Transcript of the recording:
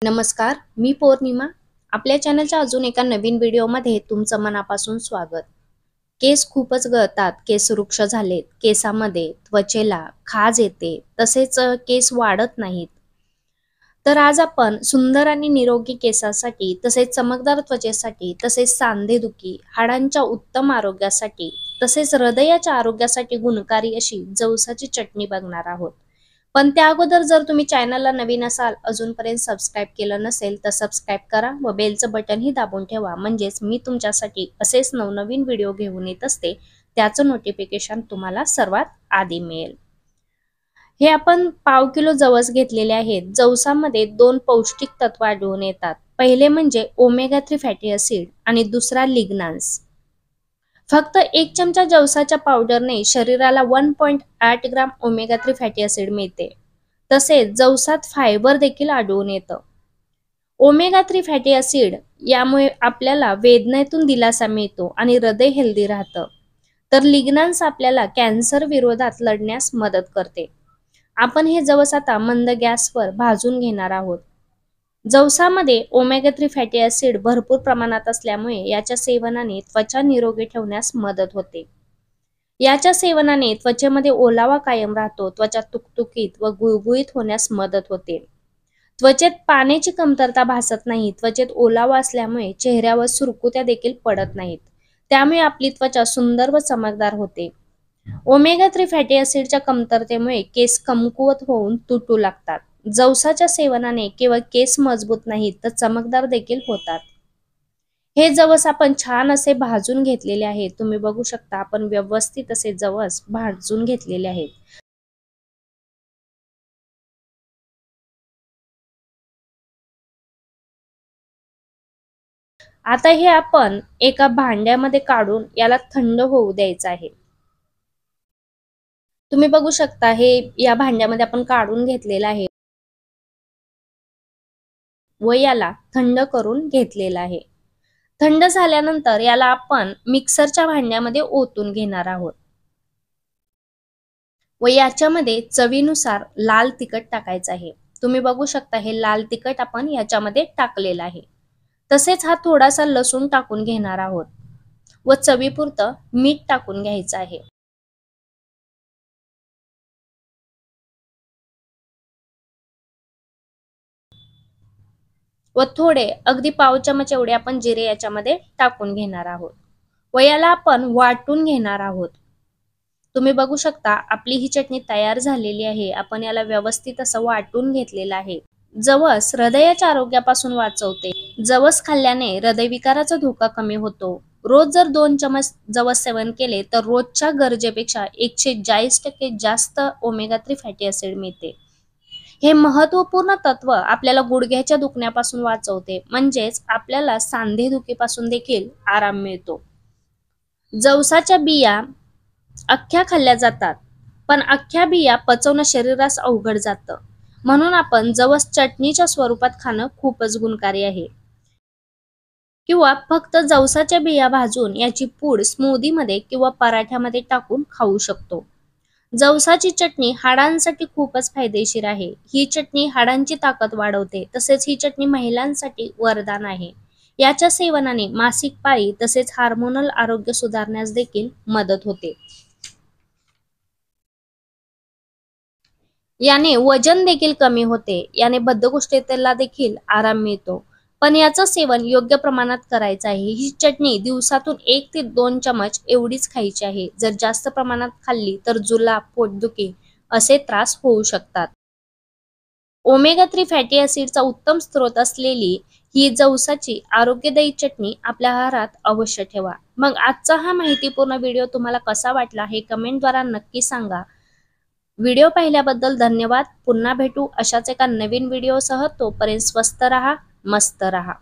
नमस्कार, मी पौर्णिमा. आपल्या चॅनलच्या अजून एका नवीन व्हिडिओमध्ये तुमचं मनापासून स्वागत. केस खूपच गळतात, केस वृक्ष झालेत, केसामध्ये त्वचेला खाज येते, तसेच केस वाढत नाहीत. तर आज आपण सुंदर आणि निरोगी केसासाठी, तसेच चमकदार त्वचेसाठी, तसेच सांधेदुखी, हाडांच्या उत्तम आरोग्यासाठी, तसेच हृदयाच्या आरोग्यासाठी गुणकारी अशी जवसाची चटणी बघणार आहोत. पण त्या अगोदर जर तुम्ही चॅनलला नवीन असाल, अजूनपर्यंत सबस्क्राईब केलं नसेल तर सबस्क्राईब करा व बेलचं बटनही दाबून ठेवा, म्हणजेच मी तुमच्यासाठी असेच नवनवीन व्हिडिओ घेऊन येत असते, त्याचं नोटिफिकेशन तुम्हाला सर्वात आधी मिळेल. हे आपण पाव किलो जवस घेतलेले आहेत. जवसामध्ये 2 पौष्टिक तत्व आढळून येतात. पहिले म्हणजे ओमेगा 3 फॅटी ऍसिड आणि दुसरा लिग्नान्स. फक्त 1 चमचा जवसाच्या पावडरने शरीराला 1.8 ग्राम ओमेगा 3 फॅटी ऍसिड मिळते. तसेच जवसात फायबर देखील आढळून येतं. ओमेगा 3 फॅटी ऍसिड यामुळे आपल्याला वेदनेतून दिलासा मिळतो आणि हृदय हेल्दी राहतं. तर लिग्नान्स आपल्याला कॅन्सर विरोधात लढण्यास मदत करते. आपण हे जवस आता मंद गॅसवर भाजून घेणार आहोत. जवसामध्ये ओमेगा 3 फॅटी ऍसिड भरपूर प्रमाणात असल्यामुळे याच्या सेवनाने त्वचा निरोगी ठेवण्यास मदत होते. याच्या सेवनाने त्वचेमध्ये ओलावा कायम राहतो, त्वचा तुकतुकीत व गुळगुळीत होण्यास मदत होते. त्वचेत पाण्याची कमतरता भासत नाही. त्वचेत ओलावा असल्यामुळे चेहऱ्यावर सुरकुत्या देखील पडत नाहीत. त्यामुळे आपली त्वचा सुंदर व चमकदार होते. ओमेगा 3 फॅटी ऍसिडच्या कमतरतेमुळे केस कमकुवत होऊन तुटू लागतात. जवसाच्या सेवनाने केवळ केस मजबूत नाहीत तर चमकदार देखील होतात. हे जवस आपण छान असे भाजून घेतलेले आहे. तुम्ही बघू शकता आपण व्यवस्थित असे जवस भाजून घेतलेले आहेत. आता हे आपण एका भांड्यामध्ये काढून याला थंड होऊ द्यायचं आहे. तुम्ही बघू शकता हे या भांड्यामध्ये आपण काढून घेतलेलं आहे व याला थंड करून घेतलेला आहे. थंड झाल्यानंतर याला आपण मिक्सरच्या भांड्यामध्ये ओतून घेणार आहोत व याच्यामध्ये चवीनुसार लाल तिखट टाकायचं आहे. तुम्ही बघू शकता हे लाल तिखट आपण याच्यामध्ये टाकलेलं आहे. तसेच हा थोडासा लसूण टाकून घेणार आहोत व चवीपुरतं मीठ टाकून घ्यायचं आहे. व थोडे अगदी पाव चमच एवढे आपण जिरे याच्यामध्ये टाकून घेणार आहोत व याला आपण वाटून घेणार आहोत. तुम्ही बघू शकता आपली ही चटणी तयार झालेली आहे. आपण याला व्यवस्थित असं वाटून घेतलेलं आहे. जवस हृदयाच्या आरोग्यापासून वाचवते. जवस खाल्ल्याने हृदयविकाराचा धोका कमी होतो. रोज जर 2 चमच जवस सेवन केले तर रोजच्या गरजेपेक्षा 140% जास्त ओमेगा 3 फॅटी ऍसिड मिळते. हे महत्वपूर्ण तत्व आपल्याला गुडघ्याच्या दुखण्यापासून वाचवते, म्हणजेच आपल्याला सांधेदुखीपासून देखील आराम मिळतो. जवसाच्या बिया अख्ख्या खाल्ल्या जातात, पण अख्ख्या बिया पचवणं शरीरास अवघड जातं. म्हणून आपण जवस चटणीच्या स्वरूपात खाणं खूपच गुणकारी आहे. किंवा फक्त जवसाच्या बिया भाजून याची पूड स्मूदीमध्ये किंवा पराठ्यामध्ये टाकून खाऊ शकतो. जवसाची चटणी हाडांसाठी खूपच फायदेशीर आहे. ही चटणी हाडांची ताकद वाढवते. तसेच ही चटणी महिलांसाठी वरदान आहे. याच्या सेवनाने मासिक पाळी तसेच हार्मोनल आरोग्य सुधारण्यास देखील मदत होते. याने वजन देखील कमी होते. याने बद्धकोष्ठतेला देखील आराम मिळतो. पण याचं सेवन योग्य प्रमाणात करायचं आहे. ही चटणी दिवसातून 1 ते 2 चमच एवढीच खायची आहे. जर जास्त प्रमाणात खाल्ली तर जुलाब, पोटदुखी असे त्रास होऊ शकतात. ओमेगा 3 फॅटी ऍसिडचा उत्तम स्रोत असलेली ही जवसाची आरोग्यदायी चटणी आपल्या आहारात अवश्य ठेवा. मग आजचा हा माहितीपूर्ण व्हिडिओ तुम्हाला कसा वाटला हे कमेंटद्वारा नक्की सांगा. व्हिडिओ पाहिल्याबद्दल धन्यवाद. पुन्हा भेटू अशाच एका नवीन व्हिडिओसह. तोपर्यंत स्वस्त रहा, मस्त रहा.